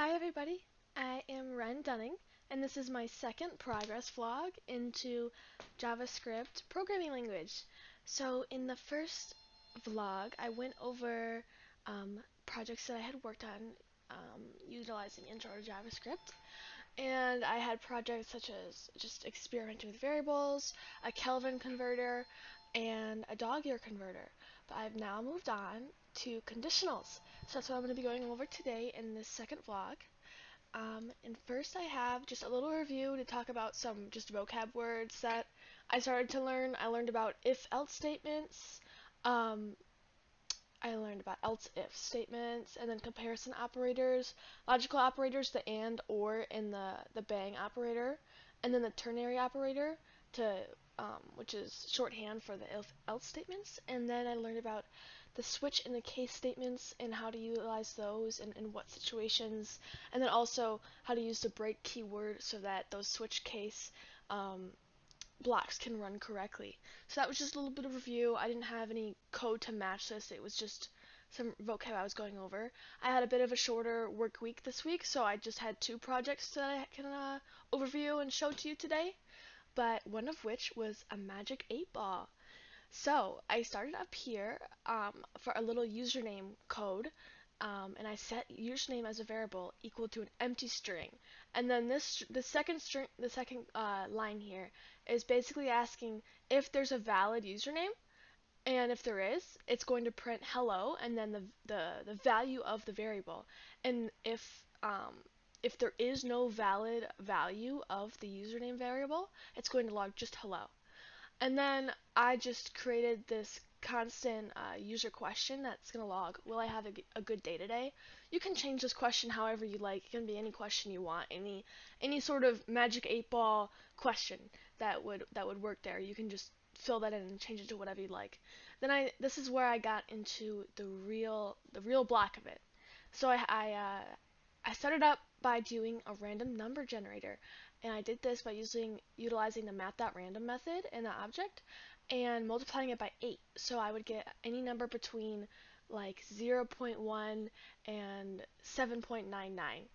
Hi everybody, I am Ren Dunning, and this is my second progress vlog into JavaScript programming language. So in the first vlog, I went over projects that I had worked on utilizing intro to JavaScript, and I had projects such as just experimenting with variables, a Kelvin converter, and a dog-ear converter. But I've now moved on to conditionals. So that's what I'm going to be going over today in this second vlog. And first I have just a little review to talk about some just vocab words that I started to learn. I learned about if-else statements, um, I learned about else-if statements, and then comparison operators, logical operators, the and, or, and the bang operator, and then the ternary operator, which is shorthand for the if-else statements. And then I learned about the switch and the case statements and how to utilize those and in what situations, and then also how to use the break keyword so that those switch case blocks can run correctly. So that was just a little bit of review. I didn't have any code to match this. It was just some vocab I was going over. I had a bit of a shorter work week this week, so I just had two projects that I can overview and show to you today, but one of which was a magic 8-ball. So I started up here for a little username code, and I set username as a variable equal to an empty string. And then the second line here is basically asking if there's a valid username, and if there is, it's going to print hello and then the value of the variable. And if there is no valid value of the username variable, it's going to log just hello. And then I just created this constant user question that's going to log, will I have a good day today? You can change this question however you like. It can be any question you want, any sort of magic 8-ball question that would work there. You can just fill that in and change it to whatever you like. Then this is where I got into the real block of it. So I started up by doing a random number generator, and I did this by utilizing the math.random method in the object and multiplying it by 8. So I would get any number between like 0.1 and 7.99.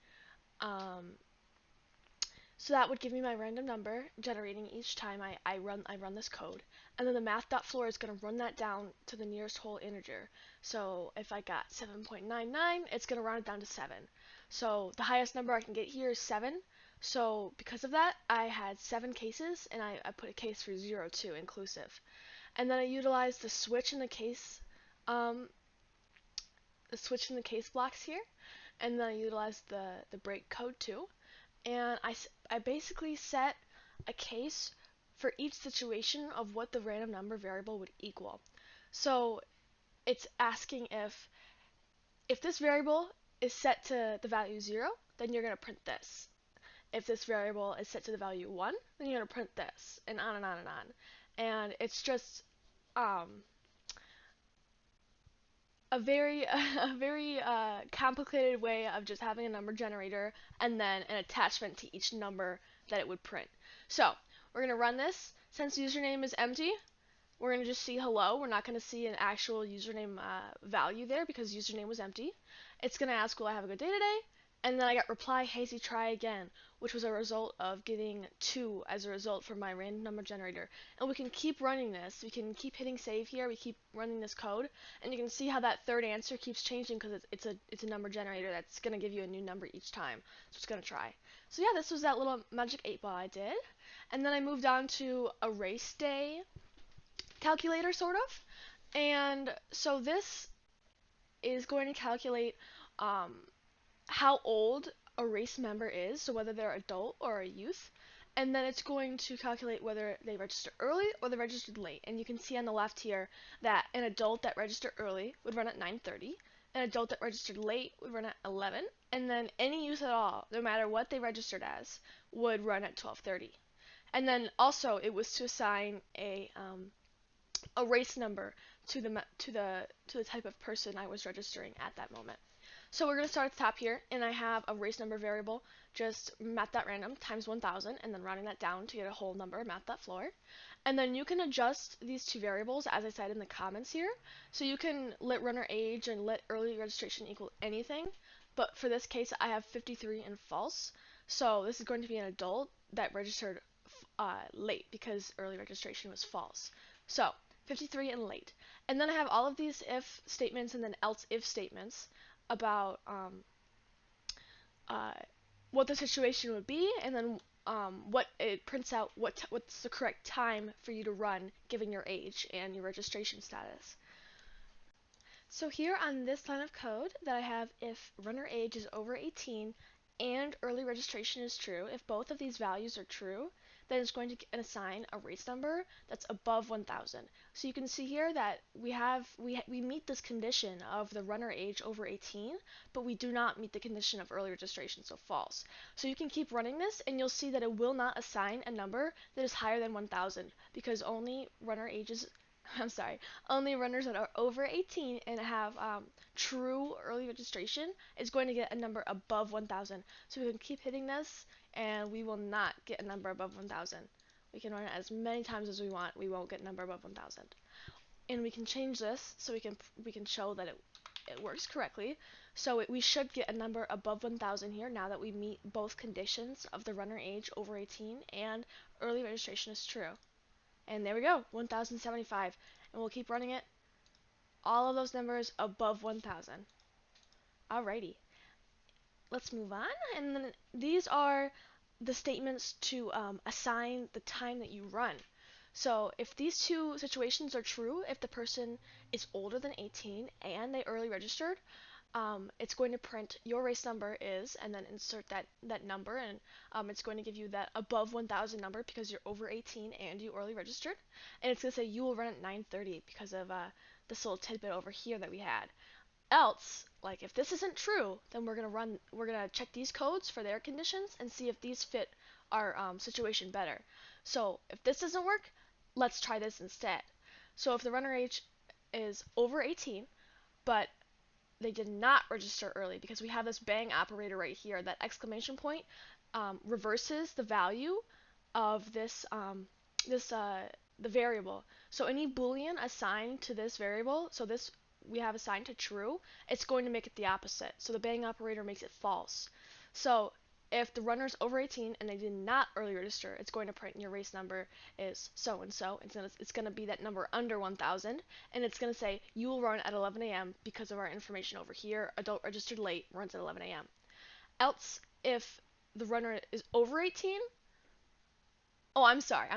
So that would give me my random number generating each time I run this code. And then the math.floor is going to run that down to the nearest whole integer. So if I got 7.99, it's going to round it down to 7. So the highest number I can get here is 7. So because of that, I had 7 cases, and I put a case for 0, 2 inclusive. And then I utilized the switch in the case blocks here, and then I utilized the break code too. And I basically set a case for each situation of what the random number variable would equal. So it's asking if this variable is set to the value 0, then you're going to print this. If this variable is set to the value 1, then you're going to print this, and on and on and on. And it's just a very complicated way of just having a number generator and then an attachment to each number that it would print. So we're going to run this. Since username is empty, we're going to just see hello. We're not going to see an actual username value there because username was empty. It's going to ask, will I have a good day today? And then I got reply hazy try again, which was a result of getting 2 as a result from my random number generator. And we can keep running this. We can keep hitting save here. We keep running this code, and you can see how that third answer keeps changing because it's a number generator that's going to give you a new number each time. So it's going to try. So yeah, this was that little magic 8-ball I did. And then I moved on to a race day calculator, sort of. And so this is going to calculate how old a race member is, so whether they're adult or a youth, and then it's going to calculate whether they registered early or they registered late. And you can see on the left here that an adult that registered early would run at 9:30, an adult that registered late would run at 11, and then any youth at all, no matter what they registered as, would run at 12:30. And then also it was to assign a race number to the type of person I was registering at that moment. So we're going to start at the top here, and I have a race number variable, just math.random times 1000, and then rounding that down to get a whole number, math.floor. And then you can adjust these two variables, as I said in the comments here. So you can let runner age and let early registration equal anything. but for this case I have 53 and false. So this is going to be an adult that registered late because early registration was false. So 53 and late. And then I have all of these if statements and then else if statements about uh, what the situation would be, and then what it prints out what's the correct time for you to run given your age and your registration status. So here on this line of code that I have, if runner age is over 18 and early registration is true, if both of these values are true, then it's going to assign a race number that's above 1000. So you can see here that we meet this condition of the runner age over 18, but we do not meet the condition of early registration, so false. So you can keep running this and you'll see that it will not assign a number that is higher than 1000 because only runner ages I'm sorry, only runners that are over 18 and have true early registration is going to get a number above 1000. So we can keep hitting this and we will not get a number above 1000. We can run it as many times as we want. We won't get a number above 1000. And we can change this so we can show that it works correctly. So we should get a number above 1000 here now that we meet both conditions of the runner age over 18 and early registration is true. And there we go, 1075. And we'll keep running it. All of those numbers above 1000. Alrighty, let's move on. And then these are the statements to assign the time that you run. So if these two situations are true, if the person is older than 18 and they early registered, it's going to print your race number is, and then insert that number, and it's going to give you that above 1000 number because you're over 18 and you early registered, and it's going to say you will run at 9:30 because of this little tidbit over here that we had. Else, like if this isn't true, then we're gonna check these codes for their conditions and see if these fit our situation better. So if this doesn't work, let's try this instead. So if the runner age is over 18, but they did not register early because we have this bang operator right here. That exclamation point reverses the value of the variable. So any boolean assigned to this variable, so this we have assigned to true, it's going to make it the opposite. So the bang operator makes it false. So if the runner is over 18 and they did not early register, it's going to print your race number is so and so. It's going to be that number under 1000, and it's going to say you will run at 11 a.m. because of our information over here. Adult registered late runs at 11 a.m. Else, if the runner is over 18, oh, I'm sorry.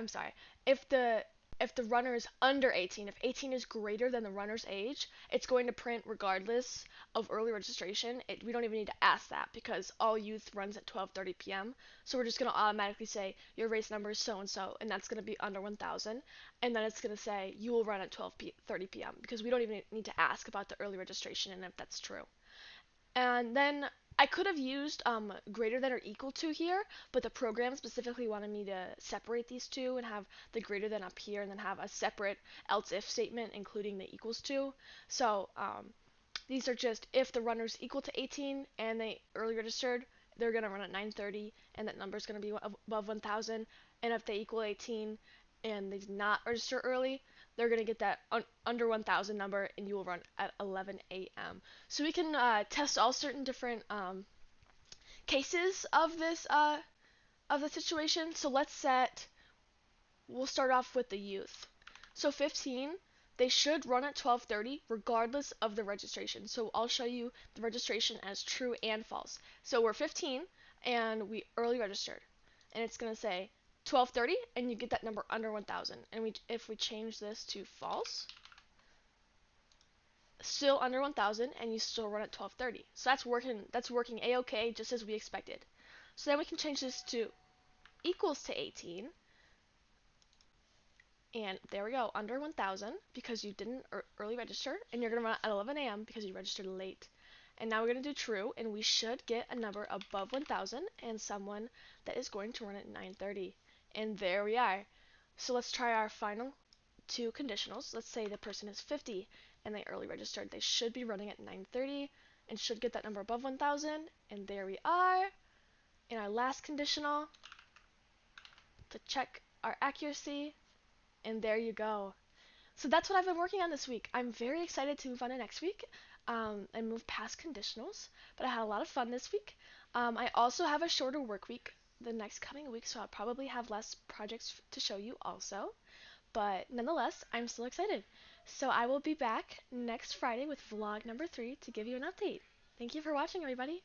If the runner is under 18, if 18 is greater than the runner's age, it's going to print regardless of early registration. We don't even need to ask that because all youth runs at 12:30 p.m. So we're just going to automatically say your race number is so and so, and that's going to be under 1000, and then it's going to say you will run at 12:30 p.m. because we don't even need to ask about the early registration and if that's true. And then I could have used greater than or equal to here, but the program specifically wanted me to separate these two and have the greater than up here and then have a separate else if statement including the equals to. So these are just if the runner's equal to 18 and they early registered, they're going to run at 9:30 and that number is going to be above 1000. And if they equal 18 and they did not register early, they're going to get that under 1000 number and you will run at 11 a.m. So we can test all certain different cases of the situation. So we'll start off with the youth. So 15, they should run at 12:30 regardless of the registration. So I'll show you the registration as true and false. So we're 15 and we early registered, and it's going to say 12:30 and you get that number under 1000. And if we change this to false, still under 1000 and you still run at 12:30. So that's working a-okay just as we expected. So then we can change this to equals to 18. And there we go, under 1000 because you didn't early register, and you're going to run at 11 a.m. because you registered late. And now we're going to do true, and we should get a number above 1000 and someone that is going to run at 9:30. And there we are. So let's try our final two conditionals. Let's say the person is 50 and they early registered. They should be running at 9:30 and should get that number above 1000. And there we are. In our last conditional to check our accuracy. And there you go. So that's what I've been working on this week. I'm very excited to move on to next week. and move past conditionals. But I had a lot of fun this week. I also have a shorter work week the next coming week, so I'll probably have less projects to show you also. But nonetheless, I'm still excited. So I will be back next Friday with vlog number 3 to give you an update. Thank you for watching, everybody.